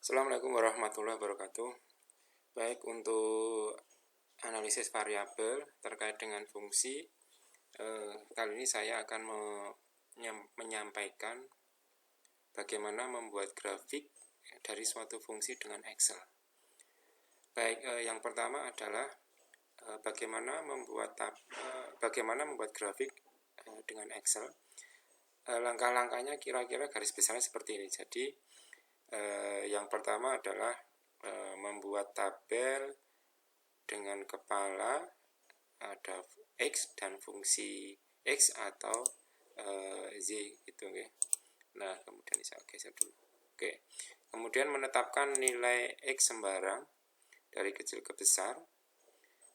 Assalamualaikum warahmatullahi wabarakatuh. Baik, untuk analisis variabel terkait dengan fungsi, kali ini saya akan menyampaikan bagaimana membuat grafik dari suatu fungsi dengan Excel. Baik, yang pertama adalah bagaimana membuat grafik dengan Excel. Langkah-langkahnya kira-kira garis besarnya seperti ini. Jadi yang pertama adalah membuat tabel dengan kepala, ada X dan fungsi X atau Z gitu ya. Nah, kemudian saya geser dulu. Oke. Kemudian menetapkan nilai X sembarang dari kecil ke besar.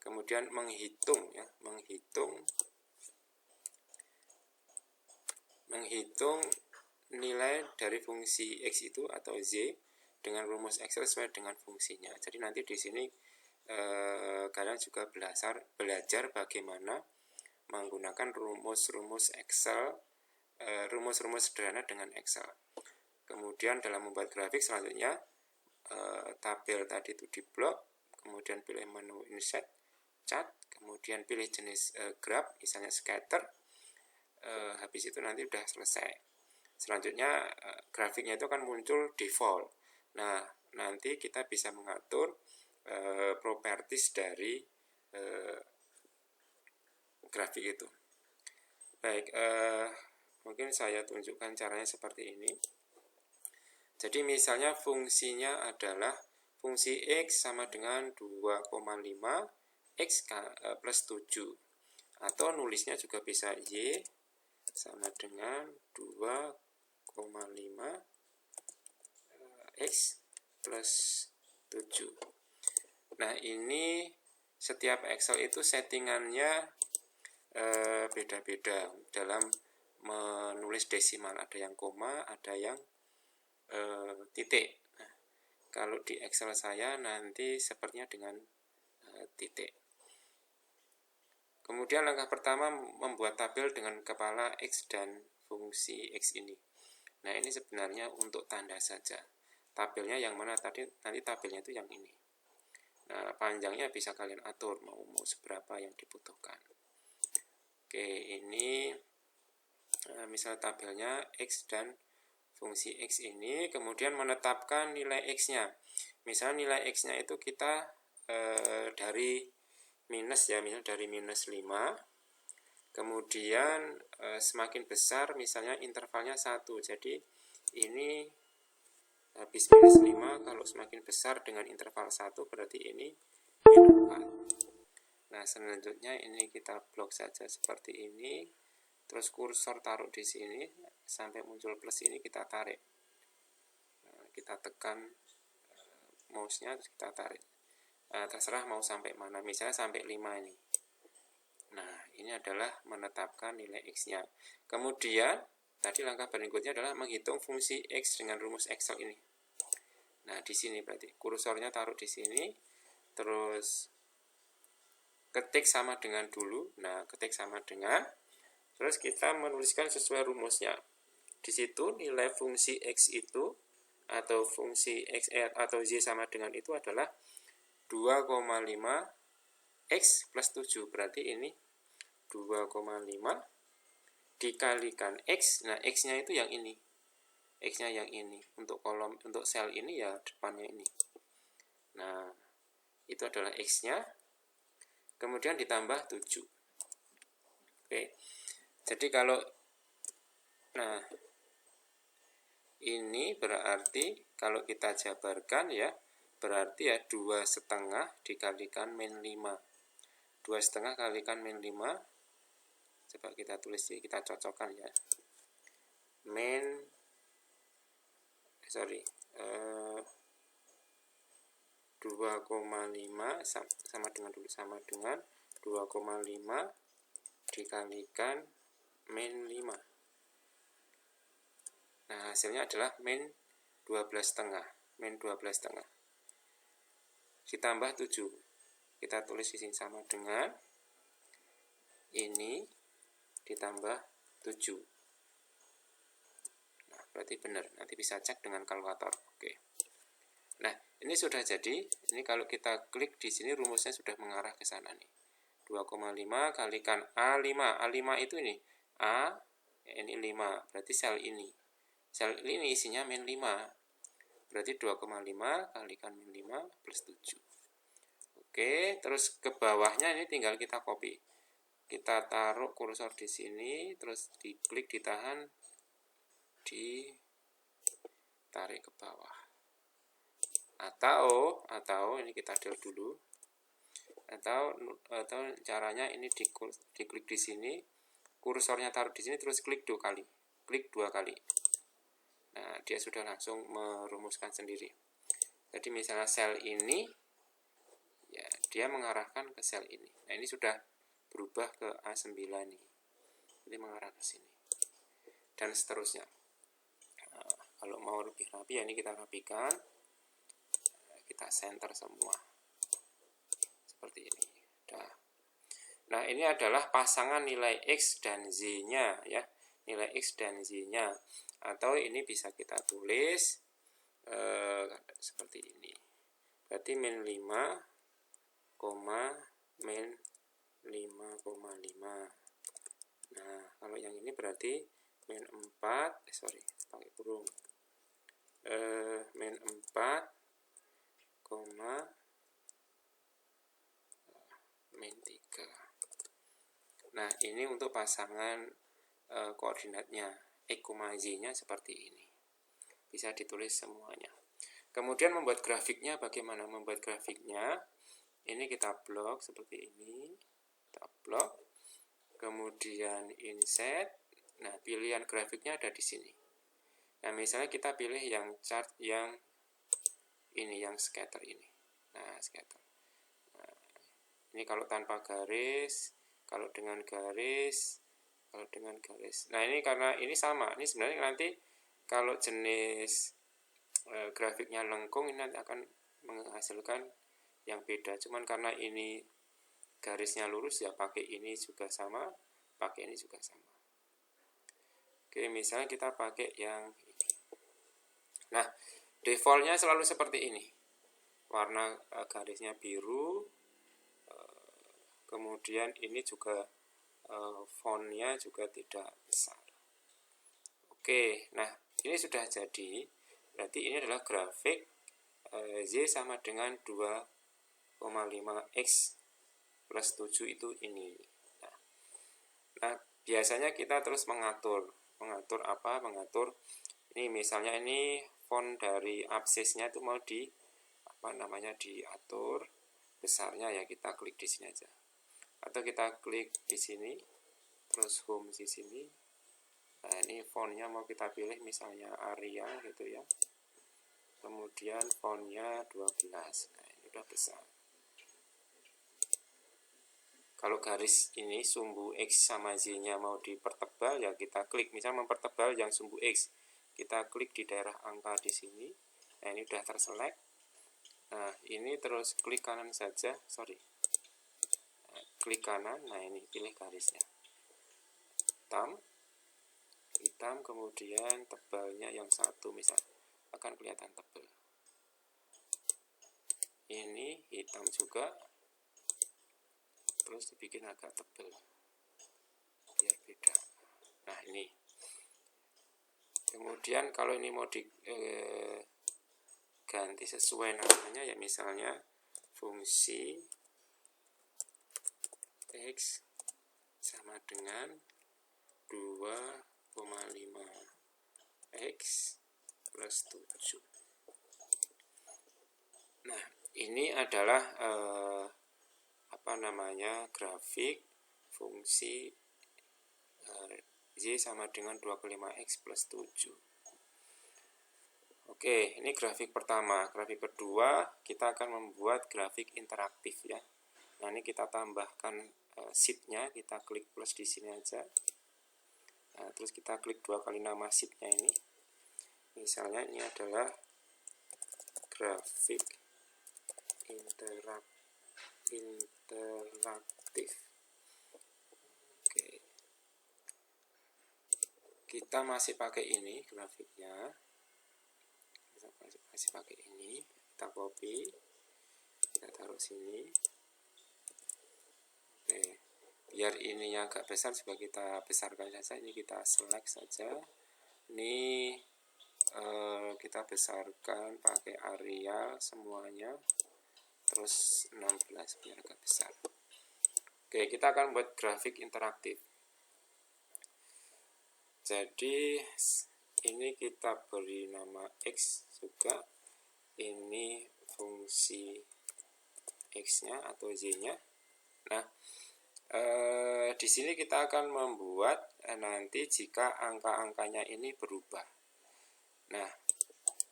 Kemudian menghitung nilai dari fungsi X itu atau Z dengan rumus Excel sesuai dengan fungsinya. Jadi nanti di sini kalian juga belajar bagaimana menggunakan rumus-rumus Excel, rumus-rumus sederhana dengan Excel. Kemudian dalam membuat grafik selanjutnya, tabel tadi itu di blok, kemudian pilih menu insert, chart, kemudian pilih jenis graph, misalnya scatter. Habis itu nanti udah selesai. Selanjutnya grafiknya itu akan muncul default. Nah, nanti kita bisa mengatur properties dari grafik itu. Baik, mungkin saya tunjukkan caranya seperti ini. Jadi misalnya fungsinya adalah fungsi X sama dengan 2,5 X plus 7. Atau nulisnya juga bisa Y sama dengan 2,5 X plus 7. Nah, ini setiap Excel itu settingannya beda-beda dalam menulis desimal. Ada yang koma, ada yang titik. Nah, kalau di Excel saya nanti sepertinya dengan titik. Kemudian langkah pertama membuat tabel dengan kepala X dan fungsi X ini. Nah, ini sebenarnya untuk tanda saja. Tabelnya yang mana tadi, nanti tabelnya itu yang ini. Nah, panjangnya bisa kalian atur mau seberapa yang dibutuhkan. Oke, ini misal tabelnya X dan fungsi X ini, kemudian menetapkan nilai X-nya. Misal nilai X-nya itu kita dari minus ya, misal dari minus 5. Kemudian semakin besar misalnya intervalnya 1. Jadi ini habis minus 5, kalau semakin besar dengan interval 1 berarti ini minus 4. Nah, selanjutnya ini kita blok saja seperti ini. Terus kursor taruh di sini sampai muncul plus ini kita tarik. Nah, kita tekan mouse-nya terus kita tarik. Terserah mau sampai mana, misalnya sampai 5 ini. Nah, ini adalah menetapkan nilai X-nya. Kemudian tadi langkah berikutnya adalah menghitung fungsi X dengan rumus Excel ini. Nah, di sini berarti kursornya taruh di sini, terus ketik sama dengan dulu. Nah, ketik sama dengan, terus kita menuliskan sesuai rumusnya. Di situ nilai fungsi X itu atau fungsi X atau Y sama dengan itu adalah 2,5 X plus 7. Berarti ini 2,5 dikalikan X. Nah, X-nya itu yang ini. X-nya yang ini. Untuk kolom, untuk sel ini ya depannya ini. Nah, itu adalah X-nya. Kemudian ditambah 7. Oke. Jadi kalau, nah, ini berarti kalau kita jabarkan ya, berarti ya 2,5 dikalikan min 5. 2,5 kalikan min 5. Coba kita tulis, kita cocokkan ya. Min 2,5 sama dengan 2,5 dikalikan min 5. Nah, hasilnya adalah min 12,5. Min 12,5 ditambah 7. Kita tulis di sini sama dengan ini ditambah 7. Nah, berarti benar. Nanti bisa cek dengan kalkulator. Oke. Ini sudah jadi. Ini kalau kita klik di sini rumusnya sudah mengarah ke sana nih. 2,5 kalikan A5. A5 itu ini. A ini 5. Berarti sel ini. Sel ini isinya min 5. Berarti 2,5 kalikan min 5 plus 7. Oke, terus ke bawahnya ini tinggal kita copy. Kita taruh kursor di sini, terus diklik, ditahan, ditarik ke bawah. Atau ini kita del dulu. Atau caranya ini diklik di sini, kursornya taruh di sini, terus klik 2 kali. Klik 2 kali. Nah, dia sudah langsung merumuskan sendiri. Jadi misalnya sel ini, ya dia mengarahkan ke sel ini. Nah, ini sudah berubah ke A9 nih. Jadi mengarah ke sini. Dan seterusnya. Nah, kalau mau lebih rapi, ya ini kita rapikan. Kita center semua. Seperti ini. Nah, ini adalah pasangan nilai X dan Z-nya ya. Nilai X dan Z-nya. Atau ini bisa kita tulis seperti ini. Berarti min 5, min 5,5. Nah, kalau yang ini berarti min 4, pakai kurung. Min 4, min 3. Nah, ini untuk pasangan koordinatnya. X, Z-nya seperti ini. Bisa ditulis semuanya. Kemudian membuat grafiknya, bagaimana membuat grafiknya? Ini kita blok seperti ini. Kita blok. Kemudian insert. Nah, pilihan grafiknya ada di sini. Nah, misalnya kita pilih yang chart yang ini, yang scatter ini. Nah, scatter. Nah, ini kalau tanpa garis, kalau dengan garis, kalau dengan garis. Nah, ini karena ini sama. Ini sebenarnya nanti kalau jenis grafiknya lengkung, ini nanti akan menghasilkan yang beda. Cuman karena ini garisnya lurus, ya pakai ini juga sama, pakai ini juga sama. Oke, misalnya kita pakai yang ini. Nah, defaultnya selalu seperti ini. Warna garisnya biru. Kemudian ini juga fontnya juga tidak besar. Oke, nah ini sudah jadi. Berarti ini adalah grafik Z sama dengan 2,5X plus 7 itu ini. Nah, biasanya kita terus mengatur apa? Mengatur ini, misalnya ini font dari absisnya itu mau diatur besarnya, ya kita klik di sini aja. Atau kita klik di sini, terus home di sini. Nah, ini fontnya mau kita pilih misalnya Arial gitu ya. Kemudian fontnya 12. Nah, ini udah besar. Kalau garis ini sumbu X sama Z-nya mau dipertebal, ya kita klik. Misal mempertebal yang sumbu X, kita klik di daerah angka di sini. Nah, ini udah terselect. Nah, ini terus klik kanan saja. Klik kanan. Nah, ini pilih garisnya. Hitam, kemudian tebalnya yang 1 misal, akan kelihatan tebal. Ini hitam juga, terus dibikin agak tebal biar beda. Nah, ini. Kemudian kalau ini mau diganti sesuai namanya, ya misalnya fungsi X sama dengan 2,5X plus 7. Nah, ini adalah grafik fungsi Y sama dengan 2,5X plus 7. Oke, ini grafik pertama. Grafik kedua, kita akan membuat grafik interaktif ya. Nah, ini kita tambahkan sheet-nya, kita klik plus di sini aja. Nah, terus kita klik 2 kali nama sheet-nya ini. Misalnya ini adalah grafik interaktif. Oke. Kita masih pakai ini grafiknya. Kita masih pakai ini. kita copy, kita taruh sini. Oke, biar ininya agak besar juga kita besarkan saja. Ini kita select saja. Ini kita besarkan pakai Arial semuanya, terus 16 biar agak besar. Oke, kita akan buat grafik interaktif. Jadi ini kita beri nama X juga. Ini fungsi X-nya atau Y-nya. Nah, di sini kita akan membuat nanti jika angka-angkanya ini berubah. Nah,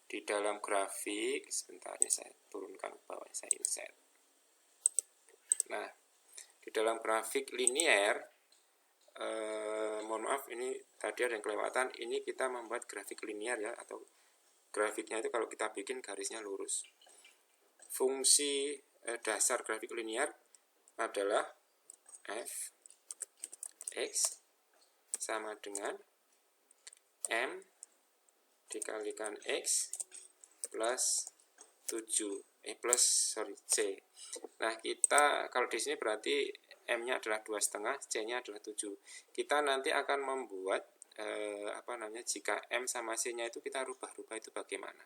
di dalam grafik, sebentar ini saya turunkan ke bawah, saya insert. Nah, di dalam grafik linear, mohon maaf ini tadi ada yang kelewatan, ini kita membuat grafik linear ya, atau grafiknya itu kalau kita bikin garisnya lurus. Fungsi dasar grafik linear adalah f x sama dengan m dikalikan x plus 7 c. Nah, kita kalau di sini berarti m-nya adalah 2,5, c-nya adalah 7. Kita nanti akan membuat jika m sama c-nya itu kita rubah-rubah itu bagaimana.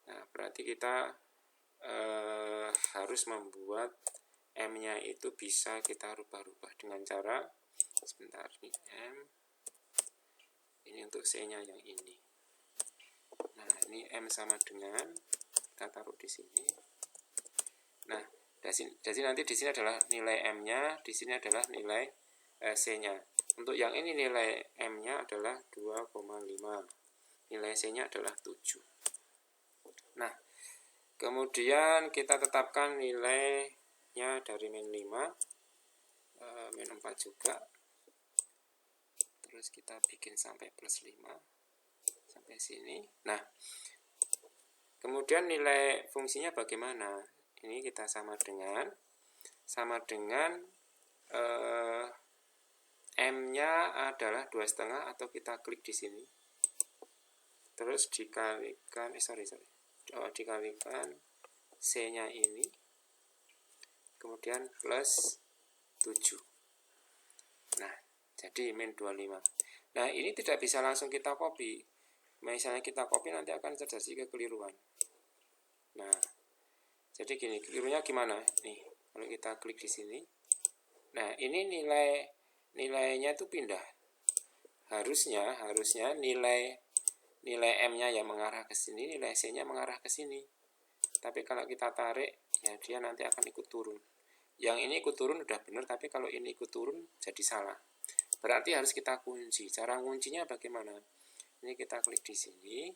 Nah, berarti kita harus membuat m-nya itu bisa kita rubah-rubah dengan cara, sebentar, ini m, ini untuk c-nya yang ini. Nah, ini m sama dengan, kita taruh di sini. Nah, jadi nanti di sini adalah nilai m-nya, di sini adalah nilai c-nya. Untuk yang ini nilai m-nya adalah 2,5. Nilai c-nya adalah 7. Nah, kemudian kita tetapkan nilainya dari min 5, min 4 juga. Terus kita bikin sampai plus 5 sampai sini. Nah, kemudian nilai fungsinya bagaimana? Ini kita sama dengan m-nya adalah 2,5 atau kita klik di sini. Terus dikalikan dikalikan c-nya ini. Kemudian plus 7. Nah, jadi min 25. Nah, ini tidak bisa langsung kita copy. Misalnya kita copy nanti akan terjadi kekeliruan. Nah, jadi gini, kelirunya gimana? Nih, kalau kita klik di sini. Nah, ini nilainya itu pindah. Harusnya nilai m-nya yang mengarah ke sini, nilai c-nya mengarah ke sini. Tapi kalau kita tarik, ya dia nanti akan ikut turun. Yang ini ikut turun udah benar, tapi kalau ini ikut turun jadi salah. Berarti harus kita kunci. Cara kuncinya bagaimana? Ini kita klik di sini.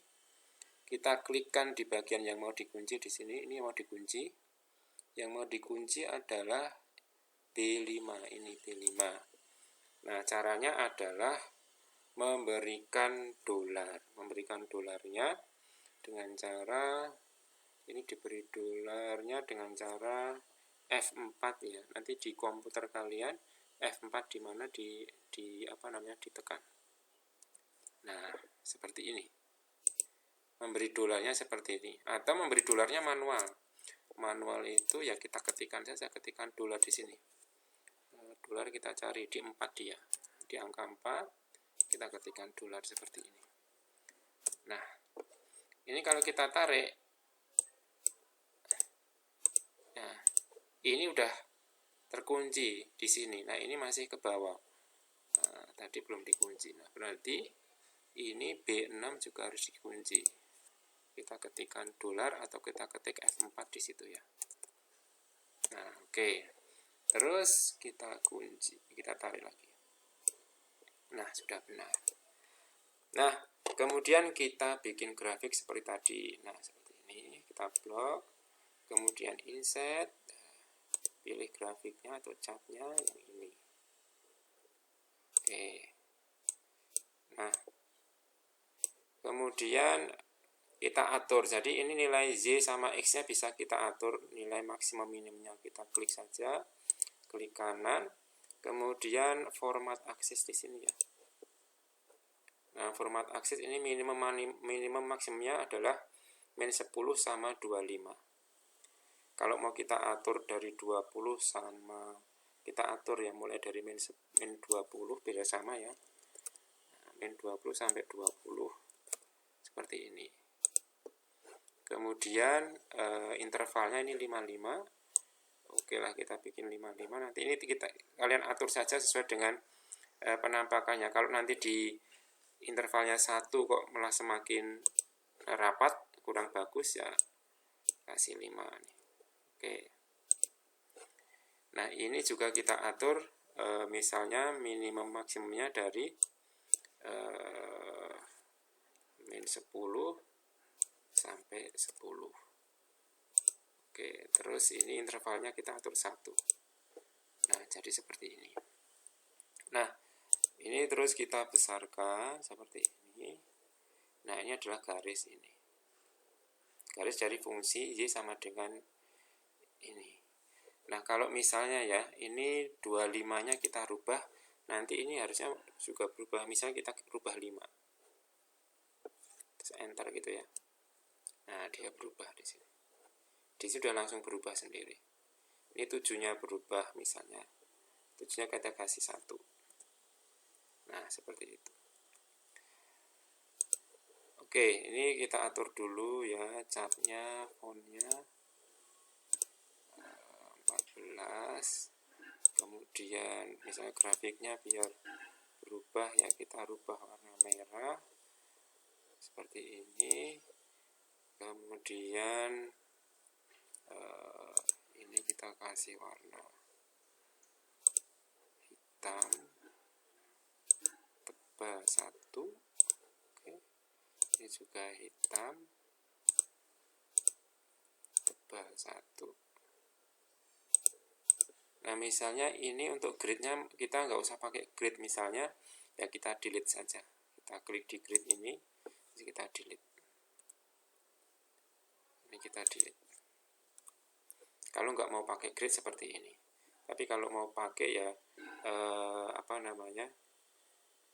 Kita klikkan di bagian yang mau dikunci di sini. Ini mau dikunci. Yang mau dikunci adalah B5. Ini B5. Nah, caranya adalah memberikan dolar. Memberikan dolarnya dengan cara, ini diberi dolarnya dengan cara F4 ya. Nanti di komputer kalian F4 di mana ditekan. Nah, seperti ini. Memberi dolarnya seperti ini, atau memberi dolarnya manual. Manual itu ya kita ketikkan saja, ketikkan dolar di sini. Dolar kita cari di 4 dia. Di angka 4 kita ketikkan dolar seperti ini. Nah, ini kalau kita tarik, nah, ini udah terkunci di sini. Nah, ini masih ke bawah. Nah, tadi belum dikunci. Nah, berarti ini B6 juga harus dikunci. Kita ketikkan dolar atau kita ketik F4 di situ ya. Nah, oke. Terus kita kunci, kita tarik lagi. Nah, sudah benar. Nah, kemudian kita bikin grafik seperti tadi. Nah, seperti ini. Kita blok, kemudian insert, pilih grafiknya atau chartnya yang ini. Oke. Nah, kemudian kita atur. Jadi ini nilai Z sama X-nya bisa kita atur. Nilai maksimum minimumnya kita klik saja. Klik kanan. Kemudian format akses di sini ya. Nah, format akses ini minimum maksimumnya adalah min 10 sama 25. Kalau mau kita atur dari 20 sama, kita atur ya mulai dari min 20 biar sama ya. Min 20 sampai 20 seperti ini. Kemudian intervalnya ini 55. Oke lah, kita bikin 55. Nanti ini kalian atur saja sesuai dengan penampakannya. Kalau nanti di intervalnya 1 kok malah semakin rapat, kurang bagus ya kasih 5 nih. Oke. Nah, ini juga kita atur misalnya minimum maksimumnya dari min 10 sampai 10. Oke, terus ini intervalnya kita atur 1. Nah, jadi seperti ini. Nah, ini terus kita besarkan seperti ini. Nah, ini adalah garis ini. Garis dari fungsi Y sama dengan ini. Nah, kalau misalnya ya, ini 25-nya kita rubah, nanti ini harusnya juga berubah. Misalnya kita rubah 5. Terus enter gitu ya. Nah, dia berubah di sini. Di sini sudah langsung berubah sendiri. Ini 7-nya berubah misalnya. 7-nya kita kasih 1. Nah, seperti itu. Oke, ini kita atur dulu ya catnya, fontnya 14. Kemudian misalnya grafiknya biar berubah ya, kita rubah warna merah seperti ini. Kemudian ini kita kasih warna hitam tebal 1. Oke. Ini juga hitam tebal 1. Nah, misalnya ini untuk gridnya kita nggak usah pakai grid, misalnya ya kita delete saja. Kita klik di grid ini, terus kita delete. Ini kita delete. Kalau nggak mau pakai grid seperti ini. Tapi kalau mau pakai ya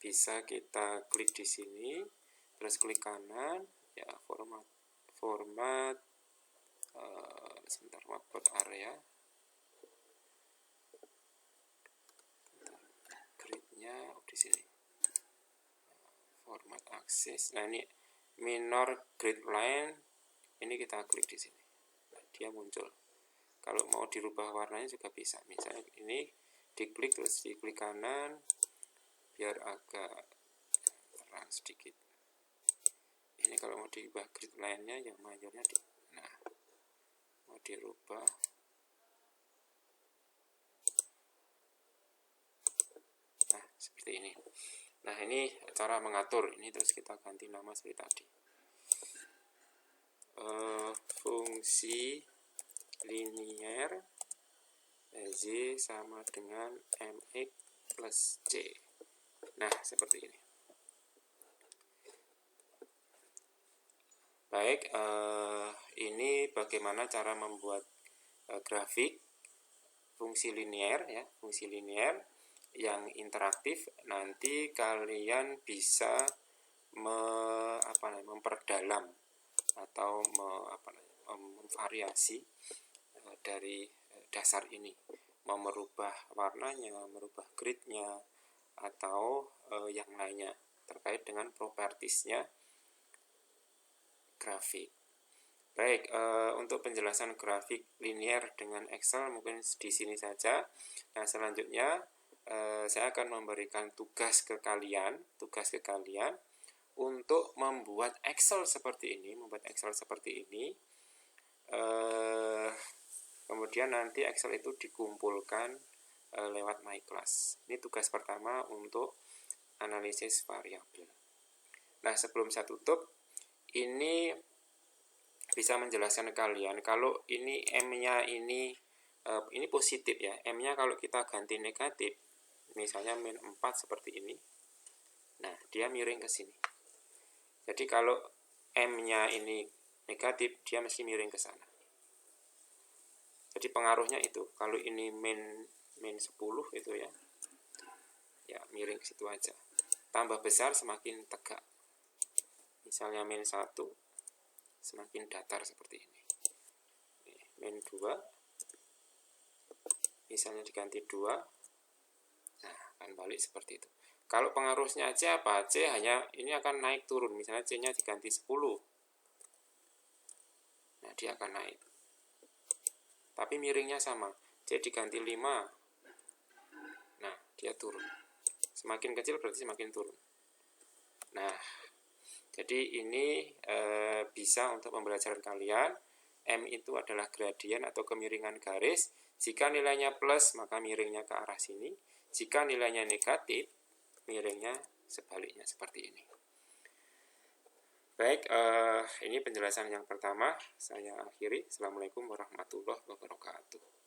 bisa kita klik di sini, terus klik kanan, ya format sebentar, workboard area. Di sini format akses. Nah, ini minor grid line, ini kita klik di sini. Nah, dia muncul. Kalau mau dirubah warnanya juga bisa. Misalnya ini diklik terus diklik kanan biar agak terang sedikit. Ini kalau mau dirubah grid line-nya yang mayornya nah, mau dirubah. Nah, seperti ini. Nah, ini cara mengatur. Ini terus kita ganti nama seperti tadi. Fungsi linier Z sama dengan MX plus C. Nah, seperti ini. Baik, ini bagaimana cara membuat grafik fungsi linier ya, fungsi linier yang interaktif. Nanti kalian bisa memperdalam atau memvariasi dari dasar ini, mau merubah warnanya, merubah gridnya, atau yang lainnya terkait dengan propertiesnya grafik. Baik, untuk penjelasan grafik linier dengan Excel mungkin di sini saja. Nah, selanjutnya saya akan memberikan tugas ke kalian untuk membuat Excel seperti ini, kemudian nanti Excel itu dikumpulkan lewat My Class. Ini tugas pertama untuk analisis variabel. Nah, sebelum saya tutup, ini bisa menjelaskan kalian kalau ini M-nya ini positif ya. M-nya kalau kita ganti negatif, misalnya min 4 seperti ini. Nah, dia miring ke sini. Jadi kalau M-nya ini negatif, dia mesti miring ke sana. Jadi pengaruhnya itu, kalau ini min 10 itu ya miring ke situ aja. Tambah besar semakin tegak. Misalnya min 1, semakin datar seperti ini. Min 2, misalnya diganti 2, nah akan balik seperti itu. Kalau pengarusnya C apa? C hanya ini akan naik turun, misalnya C nya diganti 10, nah dia akan naik. Tapi miringnya sama, C diganti 5, nah dia turun. Semakin kecil berarti semakin turun. Nah, jadi ini bisa untuk pembelajaran kalian. M itu adalah gradien atau kemiringan garis. Jika nilainya plus, maka miringnya ke arah sini. Jika nilainya negatif, miringnya sebaliknya seperti ini. Baik, ini penjelasan yang pertama. Saya akhiri. Assalamualaikum warahmatullahi wabarakatuh.